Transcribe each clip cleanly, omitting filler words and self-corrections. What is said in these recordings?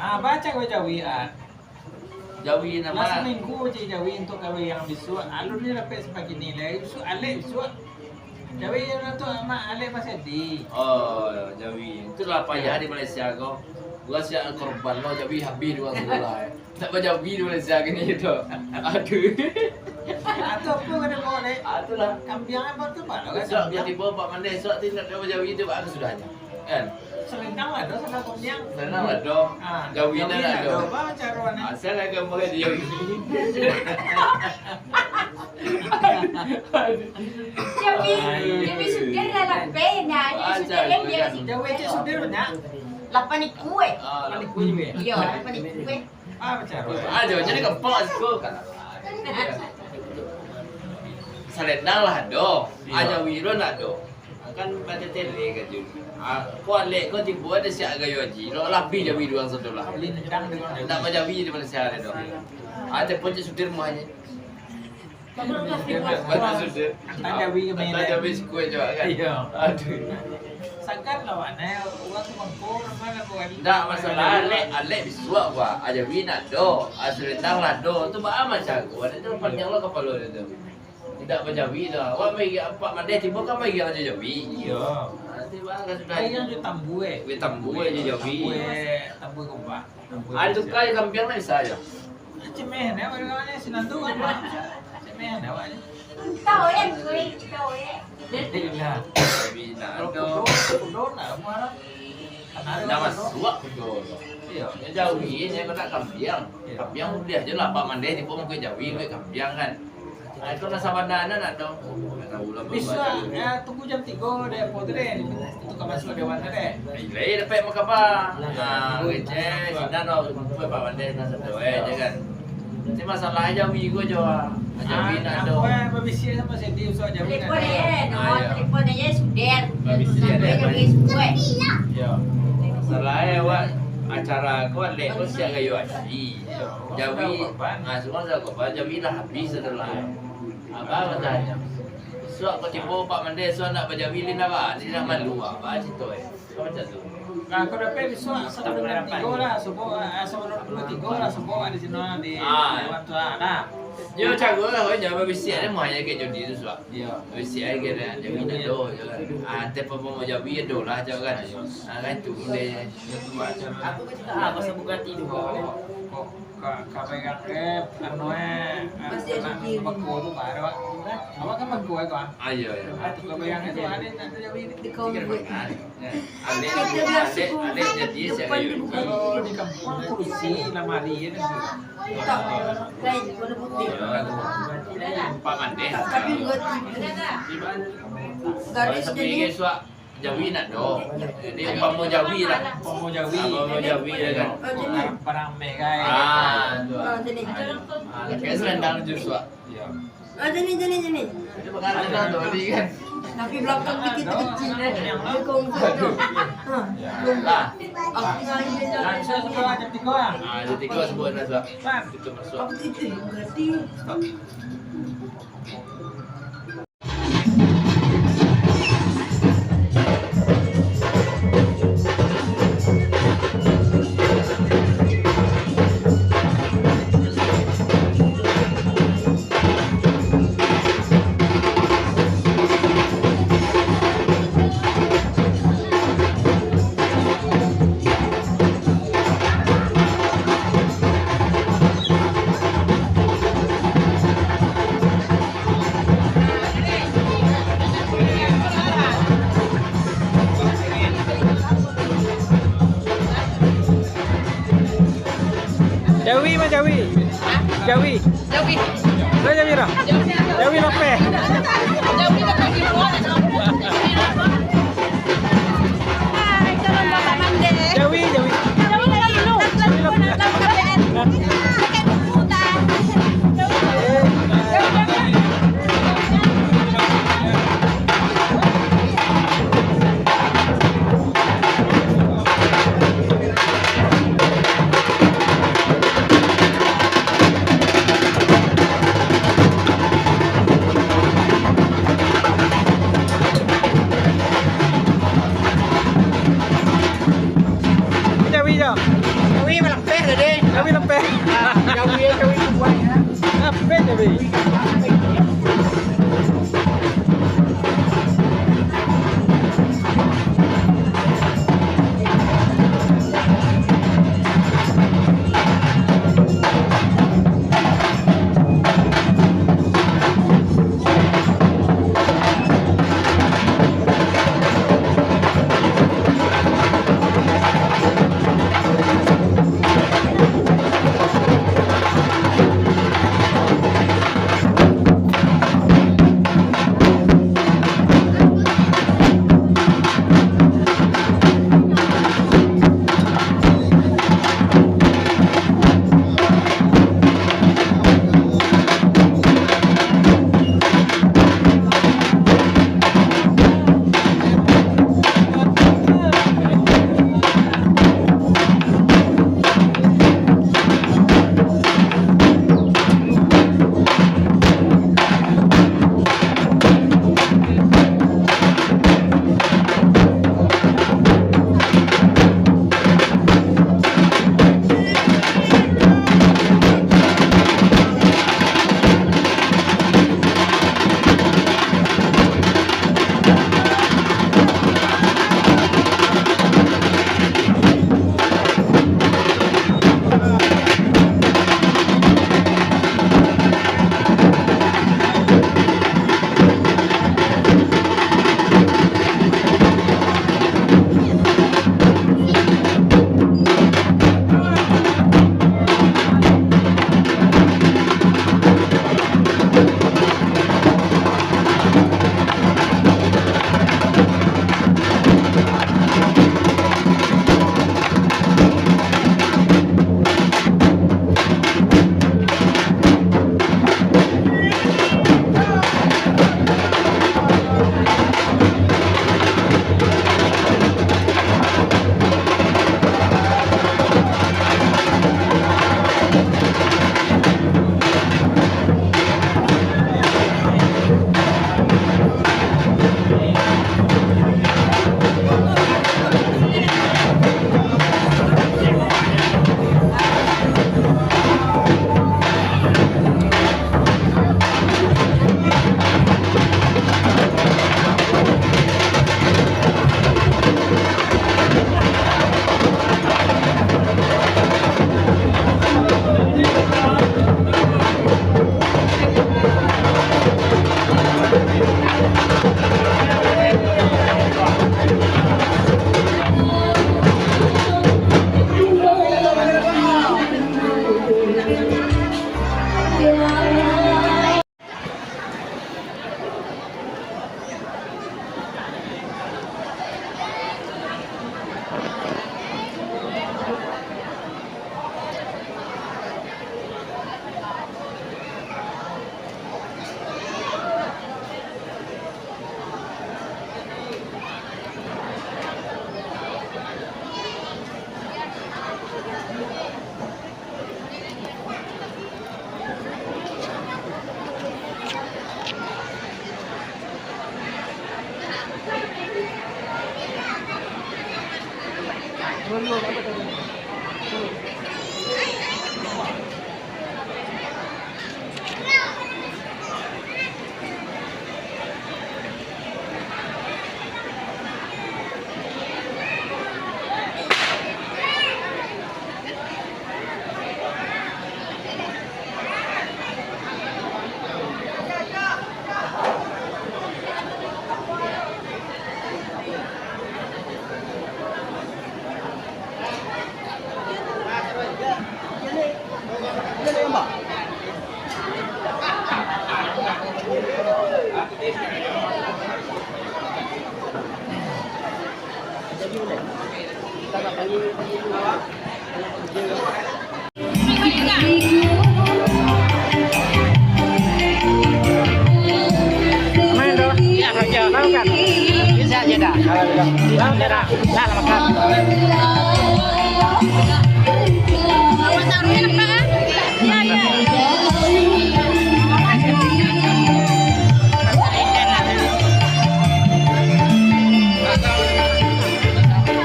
Baca gue jawian. Jawi Last nama. minggu je jawi untuk gawe yang bisu. Alun ni dapat sebagai nilai. Bisu alek bisu. Jawi yang tu ama alek masih di. Oh, Jawi. Itulah payah di Malaysia kau. Gua siap korban lo Jawi habis dua sebelah. Tak baca Jawi di Malaysia gini itu. Aduh. Atau apa kena bawa dek? Itulah. Kambiang apa tu pak? Besok tiba Pak Mandai esok tidak ada Jawi itu Pak sudahnya. Kan? Selendang lah doh sama kambiang. Senang lah dong. Jawi dah lah dong. Apa caruan? Asal agak boleh dia. Jawi sudah dalam pena, jadi sudah yang dia Jawi cik sudah banyak. lapan ikue. Balik kue juga. Iya, lapan ikue. Caruan. Jadi kepok sih kan. Selendang lah dong. Jawi ron lah dong. Kan baca tele kan Jun. Kau lek kau tiba ada siap gayo haji. Lo lebih Jawi dua sedolah. Lindang dengan Tak baca Jawi di Malaysia ada dong. Ada pun sudir muanya. Baca sudir. Antara Jawi ke mana? Antara Jawi sekue juga kan. Iya. Aduh. Sangat lawannya uang mangkuk mana buat. Tak masalah alek bisuak gua. Jawi nak do. Selendang lah do. Tu bah macam gua. Ada panjang lo kepala dia tu. Tidak berjawi dah. Awak bagi apa mandai tiba kan bagi aja Jawi. Iya. Nanti bang kan sudah. Ayah tu tambu We tambu aja Jawi. Tambu kumpa. Ada tu kai kampiang lah bisa aja. Cemeh ni apa namanya sinantu kan? Cemeh ni apa? Tahu ya, gue tahu ya. Tidak. Jawi nak do. Kudon lah muara. Nama suak betul. Iya. Ya Jawi ni kau tak kampiang. Kampiang dia je lah Pak Mandai tiba mau ke Jawi ke kampiang kan. Itu nasa bandana nak dong. Bisa tunggu jam 3 deh foto deh. Itu kapan sudah dewan deh. Ilai dapat mak apa? Nah, gue cek, sini no, gue Pak Mandai nasa doa aja kan. Tapi masalah aja gue jawab. Jawi nak do. Aku babisi sama sedih so Jawi. Telepon ya, no, telepon aja sudah. Babisi ada. Jawi sekue. Iya. Masalahnya wak acara kau lek kau siap gayo haji. Jawi, semua saya kau Jawi lah habis setelah. Apa macamnya? Suak kau tiba Pak Mandai suak nak berjawi lina apa? Dia nak malu apa cerita Kau macam tu. Nah, aku dapat besok sebelum 3 lah, sebelum 23 lah, semua di sini di Dewan Tua. Nah, Yo cago lah, kau jangan berbisik ada mau aja ke jodi tu suak. iya. Berbisik aja kan, Jawi nak do, jangan. Tapi mau Jawi do lah, jangan. Kan tu boleh. Aku kan apa sebugati juga. Kapegang ke anu bangku tu baru. Apa kan bangku kan? Ayo. Kapegang itu ada Jawi Di kau gue. Alek jadi siap gayo. kalau di kampung polisi nama dia kan. Tak, lain gue putih. Pak Mandai. Tapi gue garis Tapi jadi. suak Jawi nak do. Jadi umpama Jawi lah. Pomo Jawi. Pomo Jawi ya kan. Parang megai. Tu. Jadi. Kayak selendang je suak. Iya. Jadi. Itu makanan dah tu tadi kan. Tapi belakang kita kecil deh. Dia kongkong tu. Lah. Aku ngaji dia. Dan saya sekolah jam 3 ah. Jadi kau sebut dah suak. Kan? Itu masuk. Aku itu berarti. Jawi mah Jawi. Jawi. Jawi. Lo Jawi dah. Jawi lope. Jawi dah pergi luar. Hai, calon Bapak Mandai. Jawi. Jawi lagi lu. KPN. Pakai buku tak? Jawi dah. Jawi. Jawi melempeh tadi. Jawi lempeh. Jawi kuat ya. Lempeh Jawi.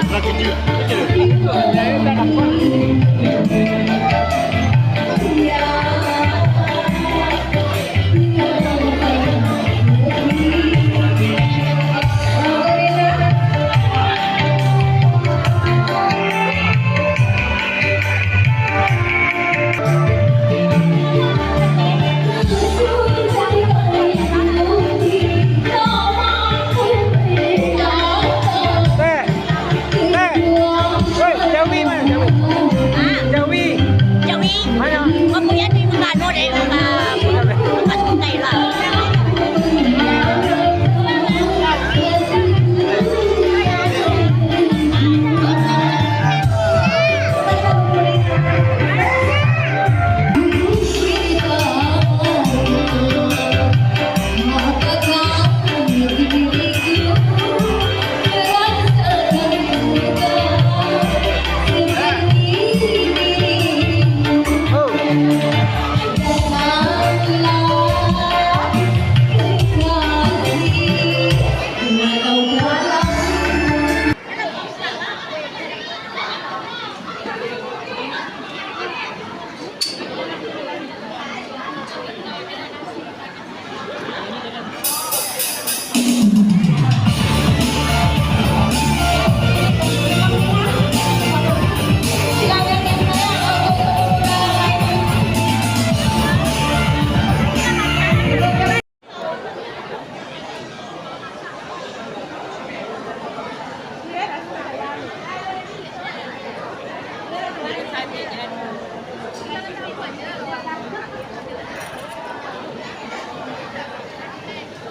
Lagi Jawi. Jawi. Mana? Mampunya di Bukano deh, Mas Kutai lah.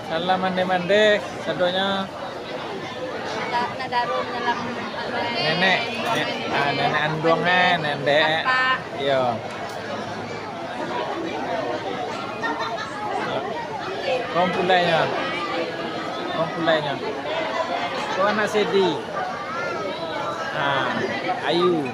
Salam mande-mande, sadonya Nadarum dalam nenek, nenek andongnya, nenek, iya. Kompulainya, kau anak Sedi, Ayu.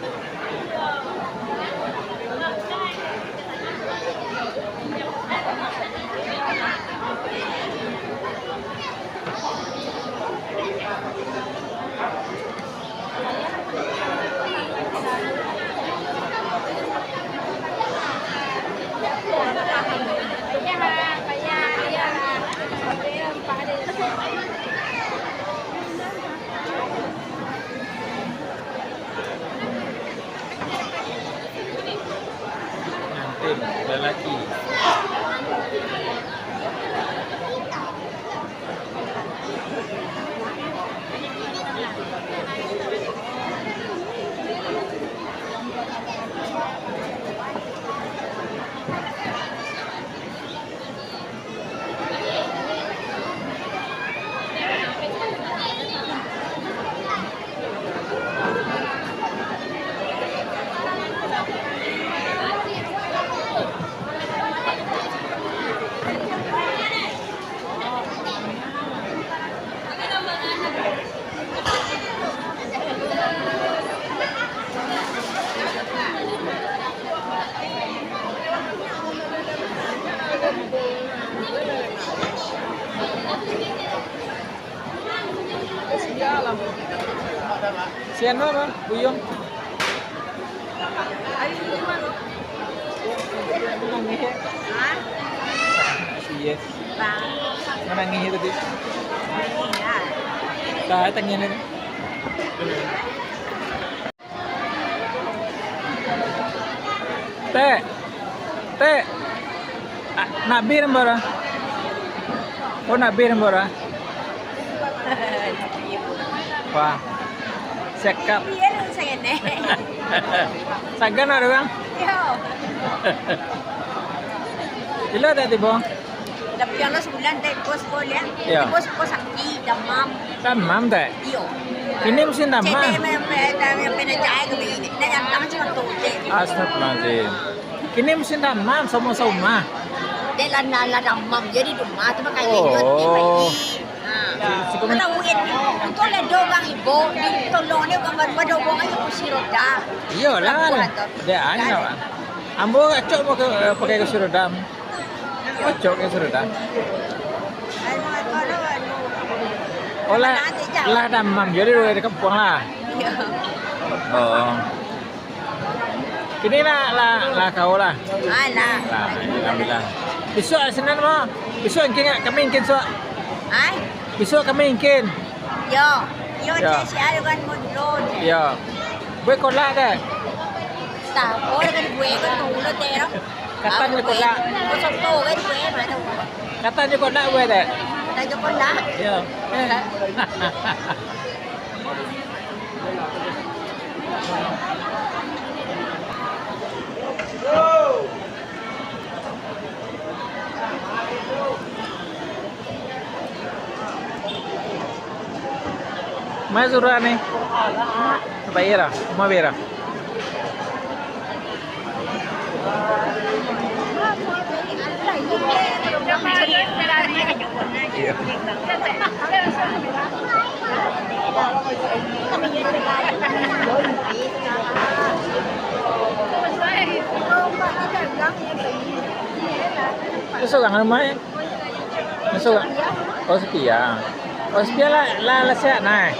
Nanti lelaki. Sian apa? Buyong. Iya. Mana ngihi tadi? Tahu tanya ni. Teh. Nak bir mbara? Oh nak bir mbara? Wah. Sekap. Iya, saya nih. Sagan ada bang? Yo. Ila dah tiba. Tapi yang sebulan deh bos boleh. Iya. Bos sakit, demam. Demam tak? Iyo. Ini musim demam. Jadi memang penajai ke begini. Dan yang tangan cuma tuh. Astagfirullahaladzim. Kini musim demam sama-sama. Dia lana demam jadi demam tu makanya ikut di pagi. Kita uin itu le dogang ibu di tolong ni gambar dogang aja kursi roda. Iyalah. Dia anya bang. Ambo acok mau pakai kursi roda. Acok kursi roda. Lah demam jadi di kampung lah. Oh. Kini lah kau lah. Alah. Alhamdulillah. Besok Senin mah. Besok kami ingin besok. Ai? Besok kami ingin. Yo Ya. si ada kan muncul. Ya. Gue kolak dah. Tahu kan gue kan dulu tero. Katanya kolak. Kau soto kan gue mana? Katanya kolak gue dah. Tanya kolak. Ya. Mai suruh nih. Bayar, mau bayar. Masuk ang ano mai? Masuk. Oh sepia. Oh sepia la siya na.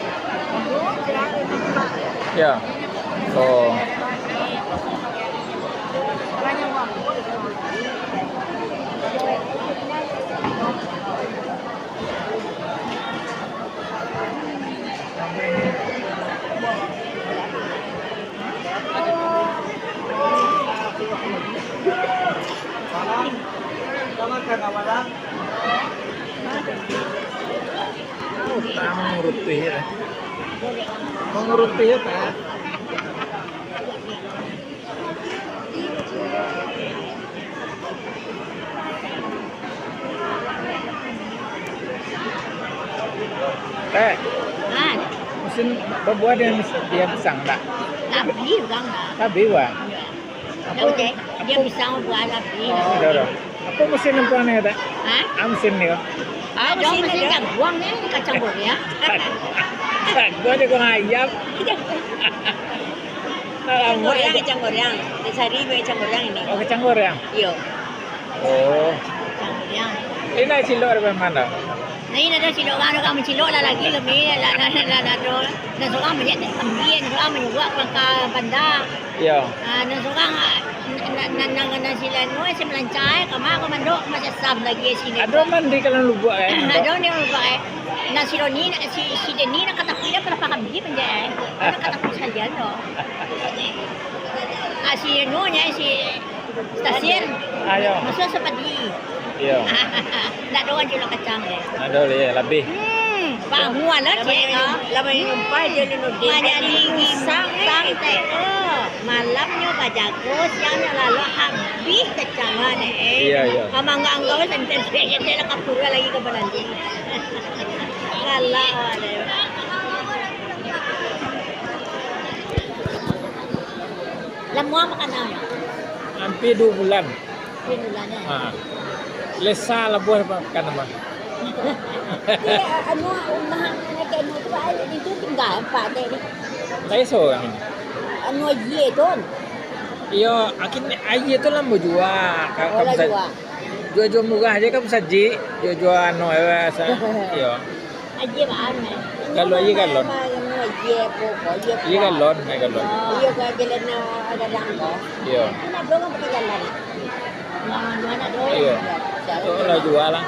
Ya. Oh. Mengurut tuh ya. Mengurut tuh ya, Pak. Mesin berbuat dia pisang tak? Labi bang. Labi wah. Dia bisa buat labi. Oh, dah. Apa mesin empuan ni tak? Hah? Mesin ni. Ada mesin yang buang ni kacang goreng. Gua ada kau ayam. Kacang goreng. Disari kacang goreng ini. Oh, kacang goreng. Iya. Oh. Kacang goreng. Ini cilok dari mana? Nah, ini ada cilok kan, kamu cilok lah lagi kami lah tu. Dan seorang menjadi kambing, seorang menyuap ke bandar. Iya. Dan seorang nang sila nu si melancai, kamu aku mandok macam sab lagi sini. Ada mandi kalau lu buat Ada ni lu buat. Nah silo ni si Deni nak kata pilih berapa kambing menjadi. Nak kata pilih saja tu. Si nu nya si stasiun. Ayo. Masuk seperti. Iya. Tak ada orang cilok kacang ni. Ada le lebih. Bang mua lah cik ah. Lama ini numpai je ni nudi. Banyak tinggi sang teh. Malamnya bajago, siangnya lalu habis kacang ni. Iya, iya. Kamu enggak senten dia nak kapur lagi ke nanti. Kalah ada. Lama makan apa? Hampir 2 bulan. Bulannya. Lesa lah buah makan apa? Anu rumah anak anu tu ada itu tinggal apa tadi. Leso kan ini. Anu ye tu. Iyo, akin aye tu lah mau jual. Kalau jual. Jual murah aja kan saji. Jual anu iyo. Aje mana? Kalau aye galon. Aje pokok ye. Iya galon, naik galon. Iya jalan ada langko. Iyo. Nak dorong pakai jalan. Mana dorong? Iyo. Tu lah jual lah.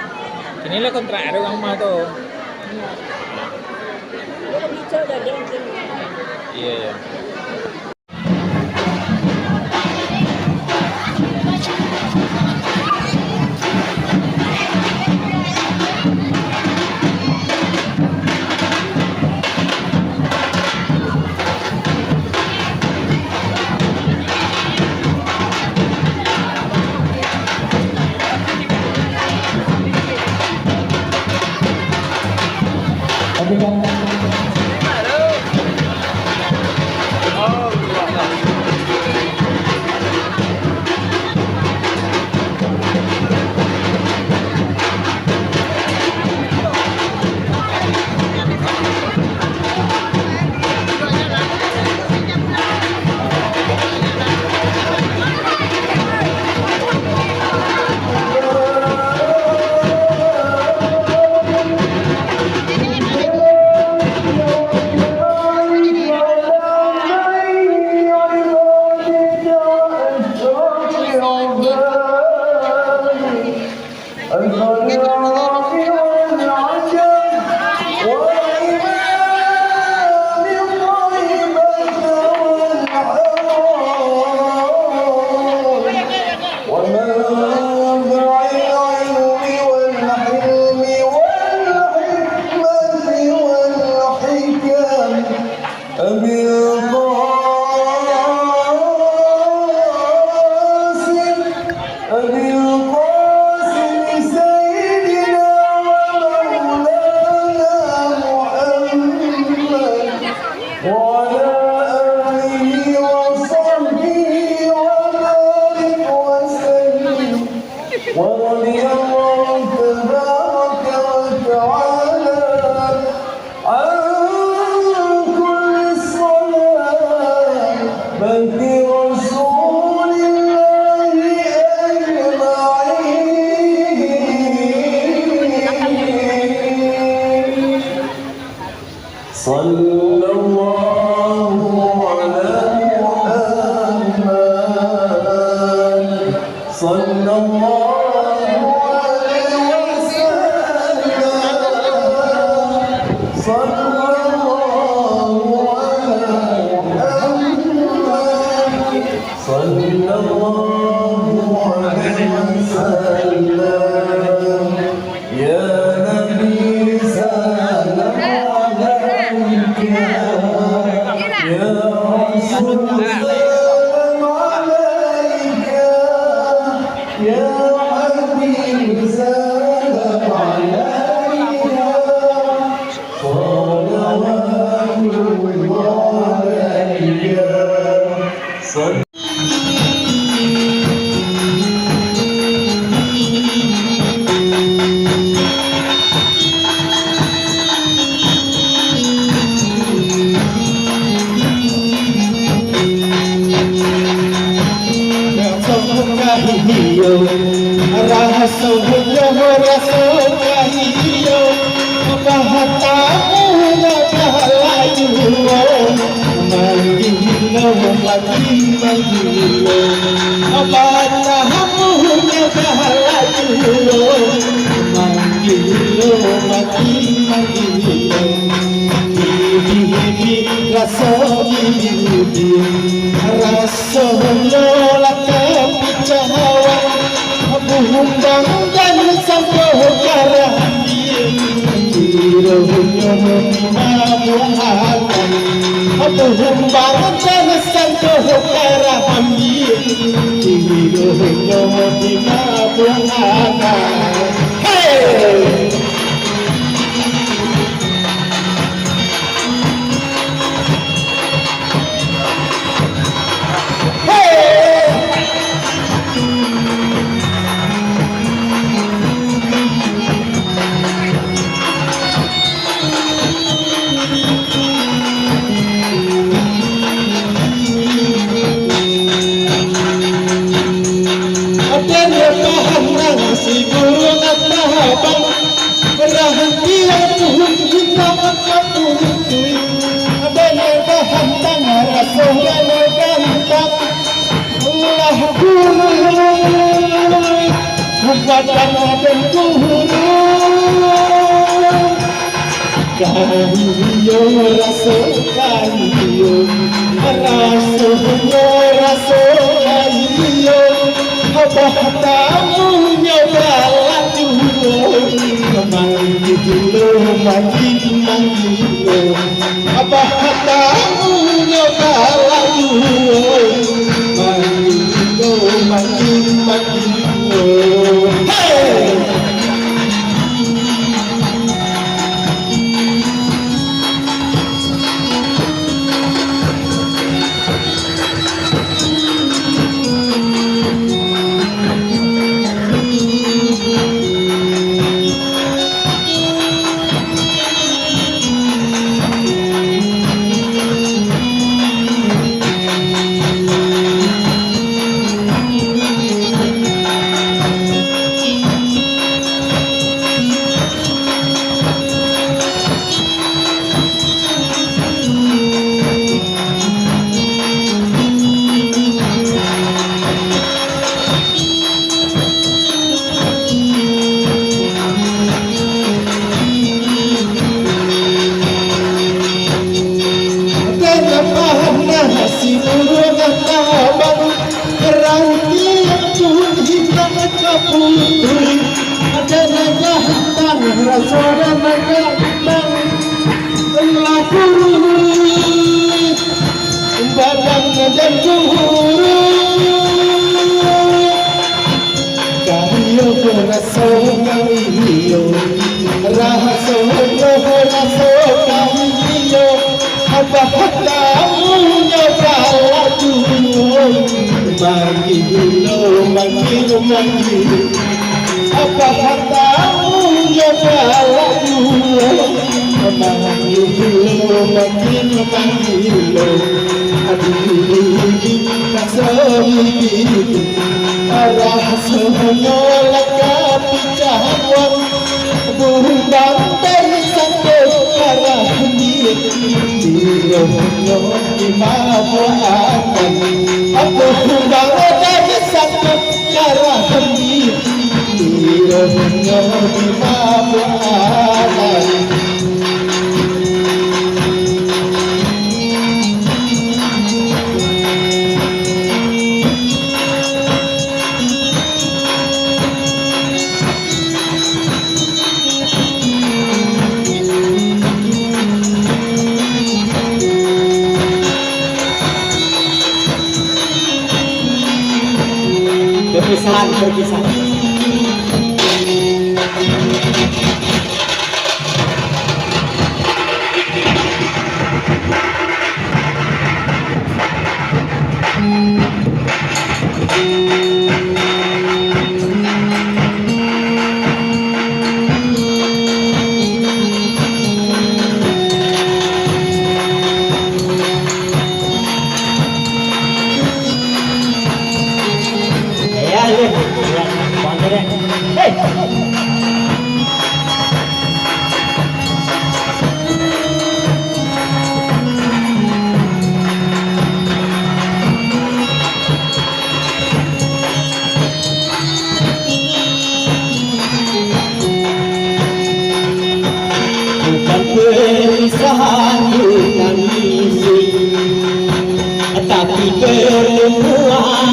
Ini lah kontrak ada orang mah tu. Dia lebih coba dia mungkin. Iya, iya. Aku bangun dari satu cara perpisahan. Bukan perpisahan menangisi, tapi pertemuan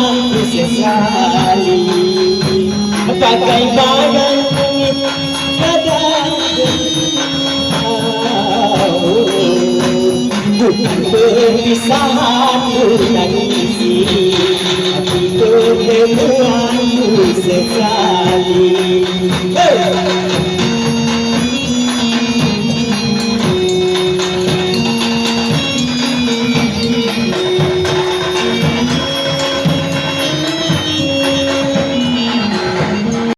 sesali. Bagai badan langit tiada bukan perpisahan menangisi, tapi pertemuan sesali.